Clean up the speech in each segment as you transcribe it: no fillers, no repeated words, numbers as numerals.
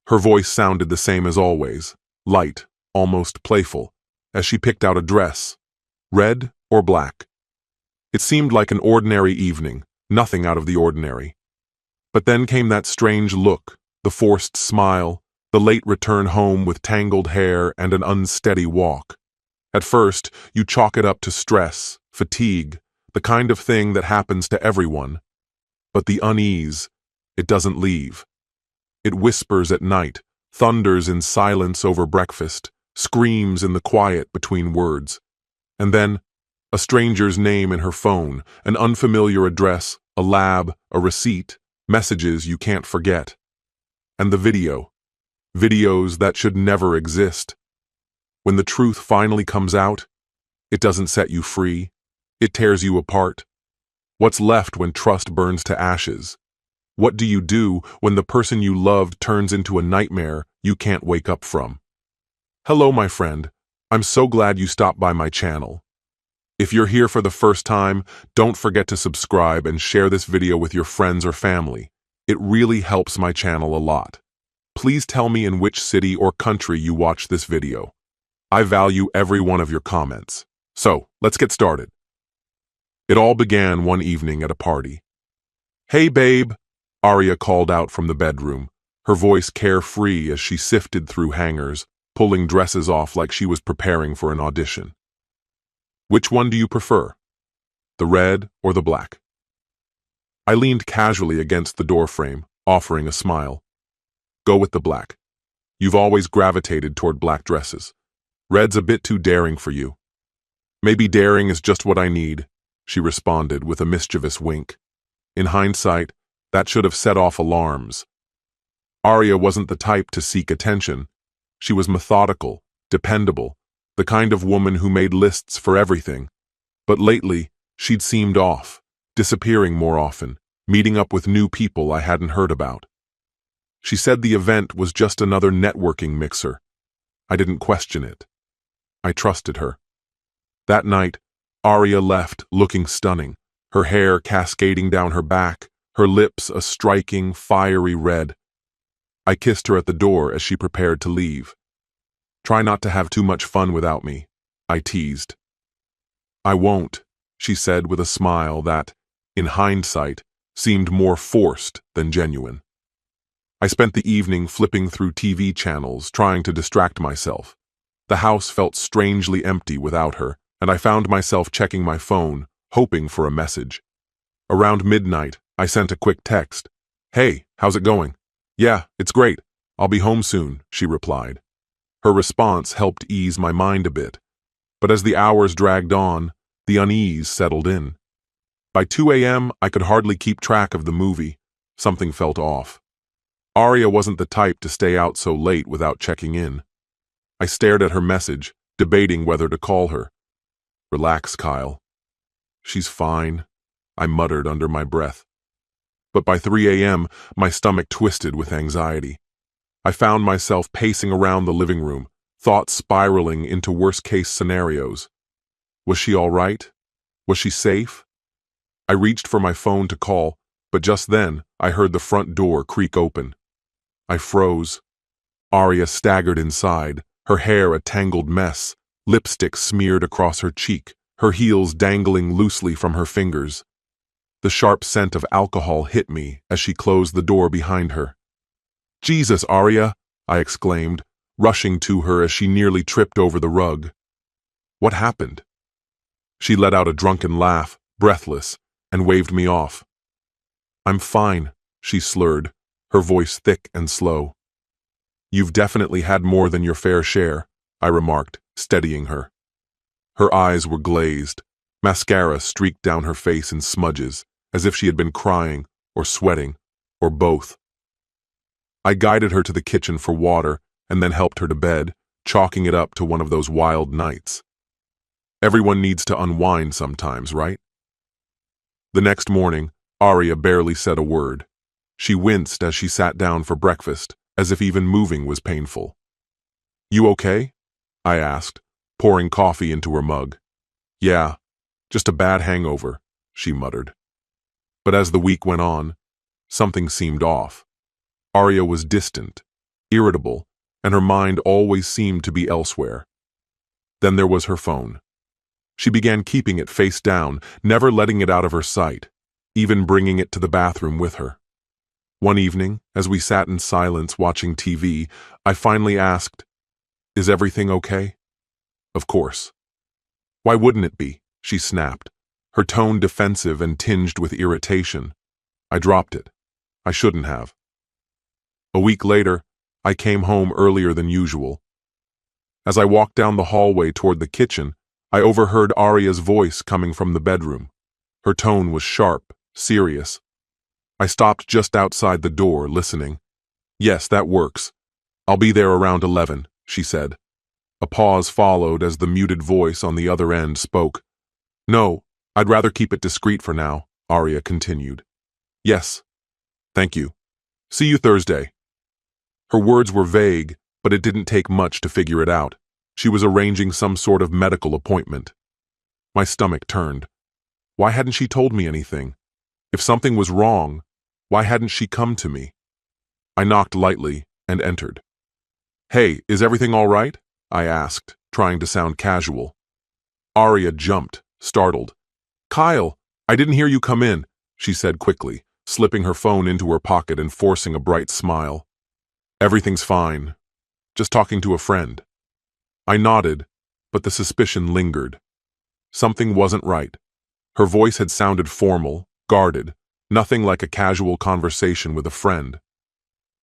Her voice sounded the same as always, light, almost playful, as she picked out a dress, red or black. It seemed like an ordinary evening, nothing out of the ordinary. But then came that strange look, the forced smile, the late return home with tangled hair and an unsteady walk. At first, you chalk it up to stress, fatigue, the kind of thing that happens to everyone. But the unease, it doesn't leave. It whispers at night, thunders in silence over breakfast, screams in the quiet between words. And then, a stranger's name in her phone, an unfamiliar address, a lab, a receipt, messages you can't forget. And the videos that should never exist. When the truth finally comes out, it doesn't set you free, it tears you apart. What's left when trust burns to ashes? What do you do when the person you loved turns into a nightmare you can't wake up from? Hello, my friend. I'm so glad you stopped by my channel. If you're here for the first time, don't forget to subscribe and share this video with your friends or family. It really helps my channel a lot. Please tell me in which city or country you watch this video. I value every one of your comments. So, let's get started. It all began one evening at a party. "Hey, babe," Arya called out from the bedroom, her voice carefree as she sifted through hangers, pulling dresses off like she was preparing for an audition. "Which one do you prefer? The red or the black?" I leaned casually against the doorframe, offering a smile. "Go with the black. You've always gravitated toward black dresses. Red's a bit too daring for you." "Maybe daring is just what I need," she responded with a mischievous wink. In hindsight, that should have set off alarms. Arya wasn't the type to seek attention. She was methodical, dependable, the kind of woman who made lists for everything. But lately, she'd seemed off, disappearing more often, meeting up with new people I hadn't heard about. She said the event was just another networking mixer. I didn't question it. I trusted her. That night, Arya left looking stunning, her hair cascading down her back, her lips a striking, fiery red. I kissed her at the door as she prepared to leave. "Try not to have too much fun without me," I teased. "I won't," she said with a smile that, in hindsight, seemed more forced than genuine. I spent the evening flipping through TV channels, trying to distract myself. The house felt strangely empty without her, and I found myself checking my phone, hoping for a message. Around midnight, I sent a quick text. "Hey, how's it going?" "Yeah, it's great. I'll be home soon," she replied. Her response helped ease my mind a bit. But as the hours dragged on, the unease settled in. By 2 a.m., I could hardly keep track of the movie. Something felt off. Arya wasn't the type to stay out so late without checking in. I stared at her message, debating whether to call her. "Relax, Kyle." "She's fine," I muttered under my breath. But by 3 a.m., my stomach twisted with anxiety. I found myself pacing around the living room, thoughts spiraling into worst-case scenarios. Was she all right? Was she safe? I reached for my phone to call, but just then I heard the front door creak open. I froze. Arya staggered inside, her hair a tangled mess, lipstick smeared across her cheek, her heels dangling loosely from her fingers. The sharp scent of alcohol hit me as she closed the door behind her. "Jesus, Arya!" I exclaimed, rushing to her as she nearly tripped over the rug. "What happened?" She let out a drunken laugh, breathless, and waved me off. "I'm fine," she slurred, her voice thick and slow. "You've definitely had more than your fair share," I remarked, steadying her. Her eyes were glazed, mascara streaked down her face in smudges, as if she had been crying or sweating, or both. I guided her to the kitchen for water and then helped her to bed, chalking it up to one of those wild nights. Everyone needs to unwind sometimes, right? The next morning, Arya barely said a word. She winced as she sat down for breakfast, as if even moving was painful. "You okay?" I asked, pouring coffee into her mug. "Yeah, just a bad hangover," she muttered. But as the week went on, something seemed off. Arya was distant, irritable, and her mind always seemed to be elsewhere. Then there was her phone. She began keeping it face down, never letting it out of her sight, even bringing it to the bathroom with her. One evening, as we sat in silence watching TV, I finally asked, "Is everything okay?" "Of course." "Why wouldn't it be?" she snapped, her tone defensive and tinged with irritation. I dropped it. I shouldn't have. A week later, I came home earlier than usual. As I walked down the hallway toward the kitchen, I overheard Aria's voice coming from the bedroom. Her tone was sharp, serious. I stopped just outside the door, listening. "Yes, that works. I'll be there around 11, she said. A pause followed as the muted voice on the other end spoke. "No, I'd rather keep it discreet for now," Aria continued. "Yes. Thank you. See you Thursday." Her words were vague, but it didn't take much to figure it out. She was arranging some sort of medical appointment. My stomach turned. Why hadn't she told me anything? If something was wrong, why hadn't she come to me? I knocked lightly and entered. "Hey, is everything all right?" I asked, trying to sound casual. Aria jumped, startled. "Kyle, I didn't hear you come in," she said quickly, slipping her phone into her pocket and forcing a bright smile. "Everything's fine. Just talking to a friend." I nodded, but the suspicion lingered. Something wasn't right. Her voice had sounded formal, guarded, nothing like a casual conversation with a friend.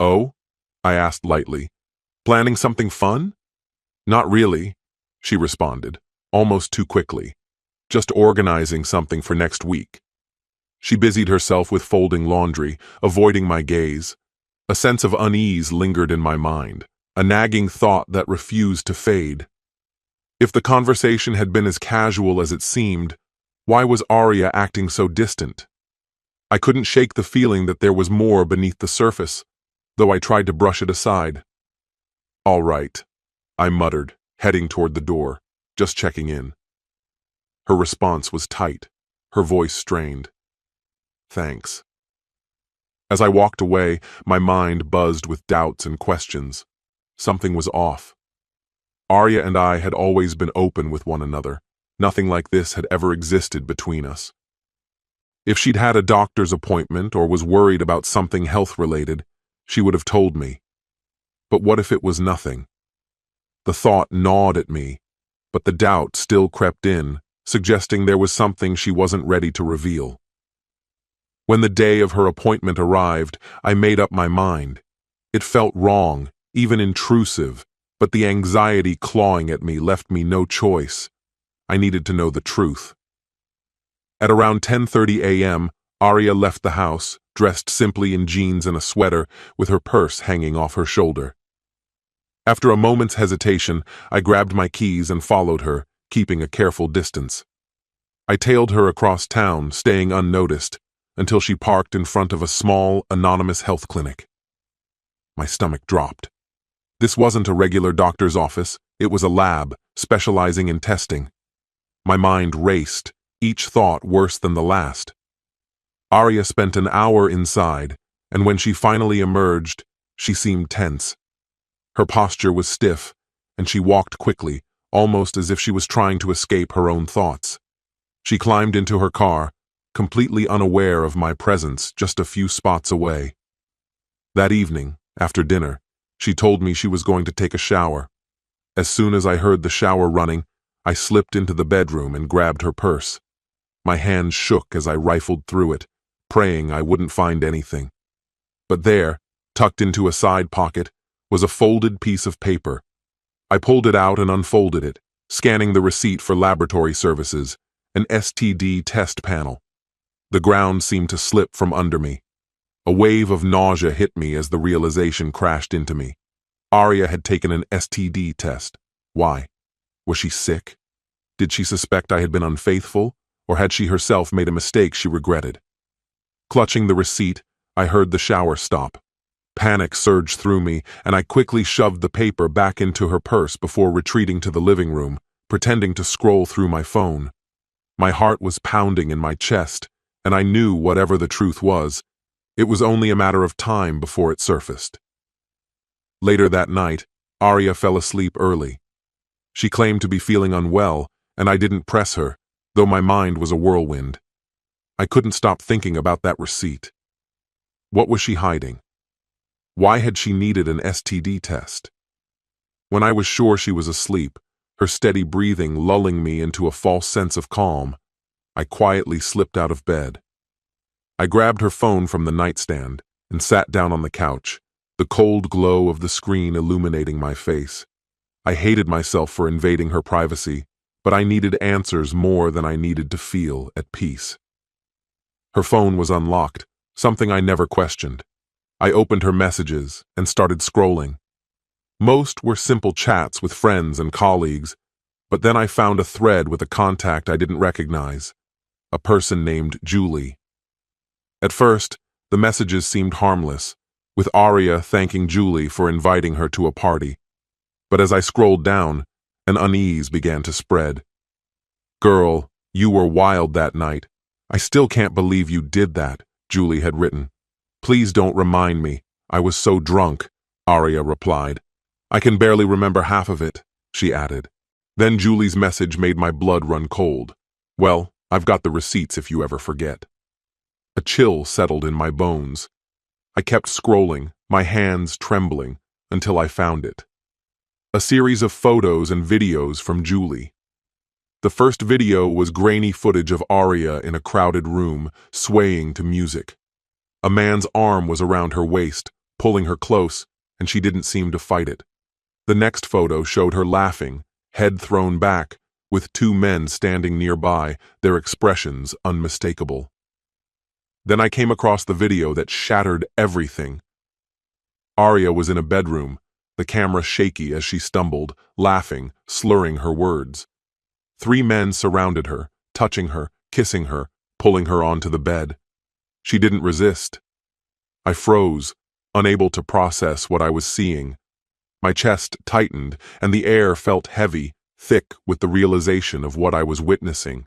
"Oh?" I asked lightly. "Planning something fun?" "Not really," she responded, almost too quickly. "Just organizing something for next week." She busied herself with folding laundry, avoiding my gaze. A sense of unease lingered in my mind, a nagging thought that refused to fade. If the conversation had been as casual as it seemed, why was Aria acting so distant? I couldn't shake the feeling that there was more beneath the surface, though I tried to brush it aside. "All right," I muttered, heading toward the door, just checking in. Her response was tight, her voice strained. "Thanks." As I walked away, my mind buzzed with doubts and questions. Something was off. Aria and I had always been open with one another. Nothing like this had ever existed between us. If she'd had a doctor's appointment or was worried about something health-related, she would have told me. But what if it was nothing? The thought gnawed at me, but the doubt still crept in, suggesting there was something she wasn't ready to reveal. When the day of her appointment arrived, I made up my mind. It felt wrong, even intrusive, but the anxiety clawing at me left me no choice. I needed to know the truth. At around 10:30 a.m., Aria left the house, dressed simply in jeans and a sweater, with her purse hanging off her shoulder. After a moment's hesitation, I grabbed my keys and followed her, keeping a careful distance. I tailed her across town, staying unnoticed, until she parked in front of a small, anonymous health clinic. My stomach dropped. This wasn't a regular doctor's office, it was a lab, specializing in testing. My mind raced, each thought worse than the last. Aria spent an hour inside, and when she finally emerged, she seemed tense. Her posture was stiff, and she walked quickly, almost as if she was trying to escape her own thoughts. She climbed into her car, completely unaware of my presence just a few spots away. That evening, after dinner, she told me she was going to take a shower. As soon as I heard the shower running, I slipped into the bedroom and grabbed her purse. My hands shook as I rifled through it, praying I wouldn't find anything. But there, tucked into a side pocket, was a folded piece of paper. I pulled it out and unfolded it, scanning the receipt for laboratory services, an STD test panel. The ground seemed to slip from under me. A wave of nausea hit me as the realization crashed into me. Aria had taken an STD test. Why? Was she sick? Did she suspect I had been unfaithful, or had she herself made a mistake she regretted? Clutching the receipt, I heard the shower stop. Panic surged through me, and I quickly shoved the paper back into her purse before retreating to the living room, pretending to scroll through my phone. My heart was pounding in my chest, and I knew whatever the truth was, it was only a matter of time before it surfaced. Later that night, Arya fell asleep early. She claimed to be feeling unwell, and I didn't press her, though my mind was a whirlwind. I couldn't stop thinking about that receipt. What was she hiding? Why had she needed an STD test? When I was sure she was asleep, her steady breathing lulling me into a false sense of calm, I quietly slipped out of bed. I grabbed her phone from the nightstand and sat down on the couch, the cold glow of the screen illuminating my face. I hated myself for invading her privacy, but I needed answers more than I needed to feel at peace. Her phone was unlocked, something I never questioned. I opened her messages and started scrolling. Most were simple chats with friends and colleagues, but then I found a thread with a contact I didn't recognize, a person named Julie. At first, the messages seemed harmless, with Arya thanking Julie for inviting her to a party. But as I scrolled down, an unease began to spread. "Girl, you were wild that night. I still can't believe you did that," Julie had written. "Please don't remind me. I was so drunk," Arya replied. "I can barely remember half of it," she added. Then Julie's message made my blood run cold. "Well, I've got the receipts if you ever forget." A chill settled in my bones. I kept scrolling, my hands trembling, until I found it. A series of photos and videos from Julie. The first video was grainy footage of Arya in a crowded room, swaying to music. A man's arm was around her waist, pulling her close, and she didn't seem to fight it. The next photo showed her laughing, head thrown back, with two men standing nearby, their expressions unmistakable. Then I came across the video that shattered everything. Arya was in a bedroom, the camera shaky as she stumbled, laughing, slurring her words. 3 men surrounded her, touching her, kissing her, pulling her onto the bed. She didn't resist. I froze, unable to process what I was seeing. My chest tightened, and the air felt heavy, thick with the realization of what I was witnessing.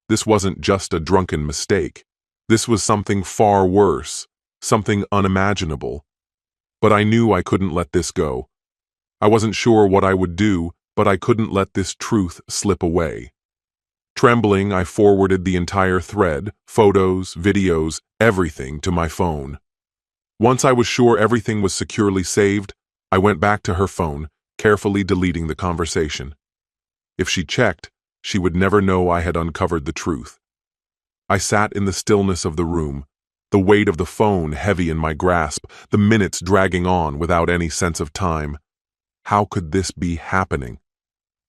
This wasn't just a drunken mistake. This was something far worse, something unimaginable. But I knew I couldn't let this go. I wasn't sure what I would do, but I couldn't let this truth slip away. Trembling, I forwarded the entire thread, photos, videos, everything to my phone. Once I was sure everything was securely saved, I went back to her phone, carefully deleting the conversation. If she checked, she would never know I had uncovered the truth. I sat in the stillness of the room, the weight of the phone heavy in my grasp, the minutes dragging on without any sense of time. How could this be happening?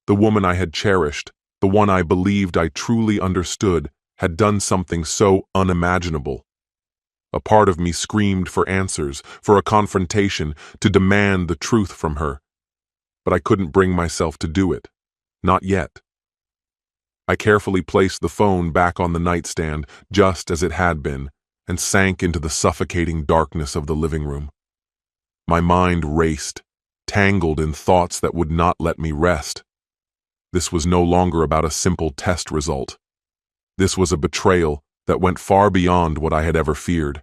The woman I had cherished, the one I believed I truly understood, had done something so unimaginable. A part of me screamed for answers, for a confrontation, to demand the truth from her. But I couldn't bring myself to do it. Not yet. I carefully placed the phone back on the nightstand, just as it had been, and sank into the suffocating darkness of the living room. My mind raced, tangled in thoughts that would not let me rest. This was no longer about a simple test result. This was a betrayal that went far beyond what I had ever feared.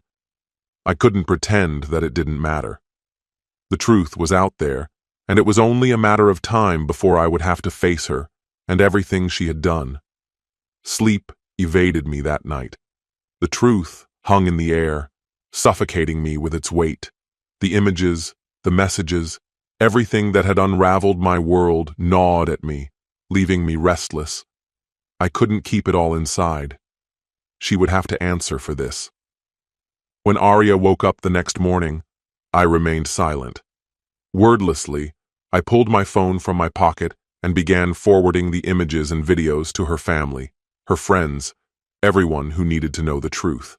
I couldn't pretend that it didn't matter. The truth was out there, and it was only a matter of time before I would have to face her and everything she had done. Sleep evaded me that night. The truth hung in the air, suffocating me with its weight. The images, the messages, everything that had unraveled my world gnawed at me, leaving me restless. I couldn't keep it all inside. She would have to answer for this. When Arya woke up the next morning, I remained silent. Wordlessly, I pulled my phone from my pocket and began forwarding the images and videos to her family, her friends, everyone who needed to know the truth.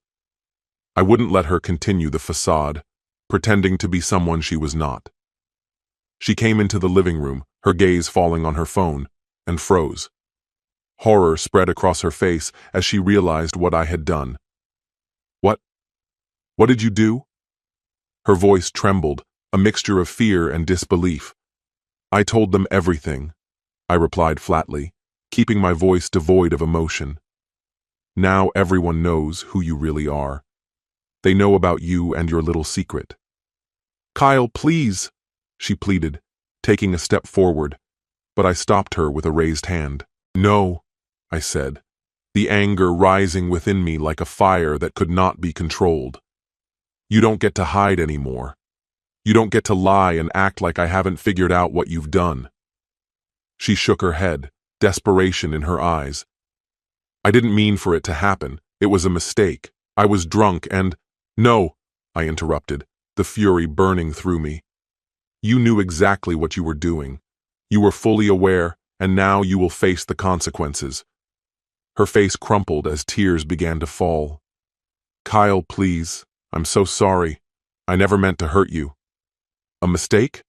I wouldn't let her continue the facade, pretending to be someone she was not. She came into the living room, her gaze falling on her phone, and froze. Horror spread across her face as she realized what I had done. What did you do?" Her voice trembled, a mixture of fear and disbelief. "I told them everything," I replied flatly, keeping my voice devoid of emotion. "Now everyone knows who you really are. They know about you and your little secret." "Kyle, please!" she pleaded, taking a step forward, but I stopped her with a raised hand. No, I said, the anger rising within me like a fire that could not be controlled. You don't get to hide anymore. You don't get to lie and act like I haven't figured out what you've done. She shook her head, desperation in her eyes. I didn't mean for it to happen. It was a mistake. I was drunk and— No, I interrupted, the fury burning through me. You knew exactly what you were doing. You were fully aware, and now you will face the consequences. Her face crumpled as tears began to fall. Kyle, please. I'm so sorry. I never meant to hurt you. A mistake?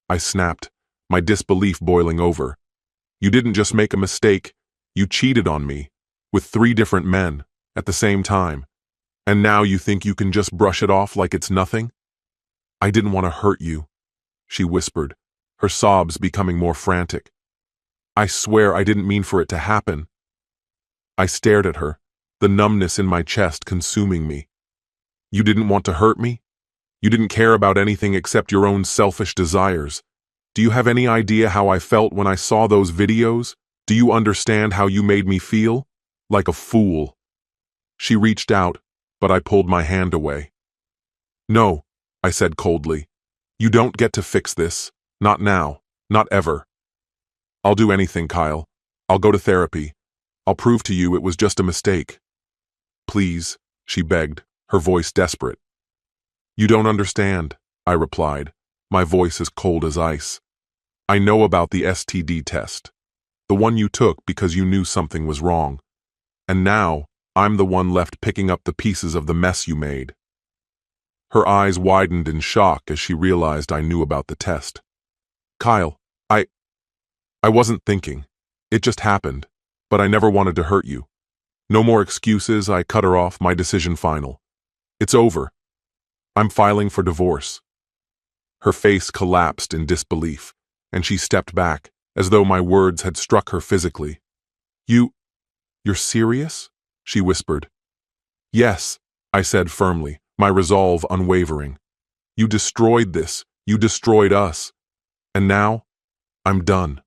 I snapped, my disbelief boiling over. You didn't just make a mistake. You cheated on me, with 3 different men, at the same time. And now you think you can just brush it off like it's nothing? I didn't want to hurt you, she whispered, her sobs becoming more frantic. I swear I didn't mean for it to happen. I stared at her, the numbness in my chest consuming me. You didn't want to hurt me? You didn't care about anything except your own selfish desires. Do you have any idea how I felt when I saw those videos? Do you understand how you made me feel? Like a fool. She reached out, but I pulled my hand away. No, I said coldly. You don't get to fix this. Not now. Not ever. I'll do anything, Kyle. I'll go to therapy. I'll prove to you it was just a mistake. Please, she begged, her voice desperate. You don't understand, I replied, my voice as cold as ice. I know about the STD test. The one you took because you knew something was wrong. And now, I'm the one left picking up the pieces of the mess you made. Her eyes widened in shock as she realized I knew about the test. Kyle, I wasn't thinking. It just happened, but I never wanted to hurt you. No more excuses, I cut her off, my decision final. It's over. I'm filing for divorce. Her face collapsed in disbelief, and she stepped back, as though my words had struck her physically. You're serious? She whispered. Yes, I said firmly, my resolve unwavering. You destroyed this. You destroyed us. And now, I'm done.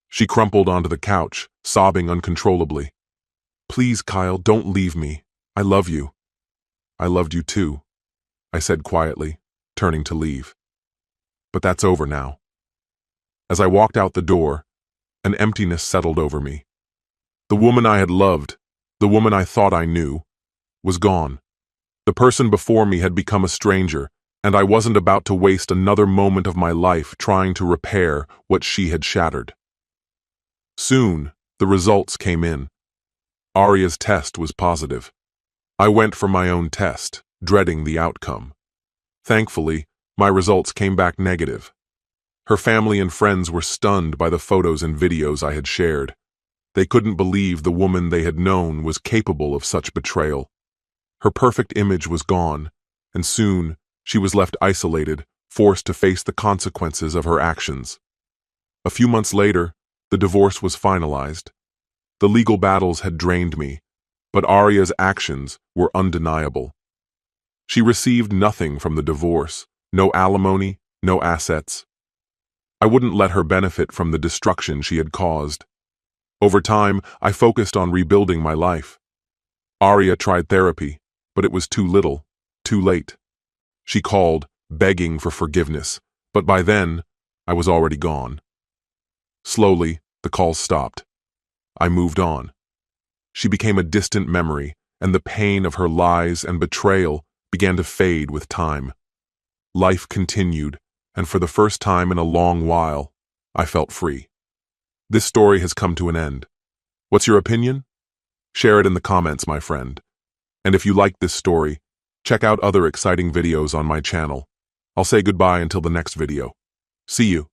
She crumpled onto the couch, sobbing uncontrollably. Please, Kyle, don't leave me. I love you. I loved you too, I said quietly, turning to leave. But that's over now. As I walked out the door, an emptiness settled over me. The woman I had loved, the woman I thought I knew, was gone. The person before me had become a stranger, and I wasn't about to waste another moment of my life trying to repair what she had shattered. Soon, the results came in. Aria's test was positive. I went for my own test, dreading the outcome. Thankfully, my results came back negative. Her family and friends were stunned by the photos and videos I had shared. They couldn't believe the woman they had known was capable of such betrayal. Her perfect image was gone, and soon she was left isolated, forced to face the consequences of her actions. A few months later, the divorce was finalized. The legal battles had drained me, but Aria's actions were undeniable. She received nothing from the divorce, no alimony, no assets. I wouldn't let her benefit from the destruction she had caused. Over time, I focused on rebuilding my life. Aria tried therapy, but it was too little, too late. She called, begging for forgiveness, but by then, I was already gone. Slowly, the calls stopped. I moved on. She became a distant memory, and the pain of her lies and betrayal began to fade with time. Life continued, and for the first time in a long while, I felt free. This story has come to an end. What's your opinion? Share it in the comments, my friend. And if you liked this story, check out other exciting videos on my channel. I'll say goodbye until the next video. See you.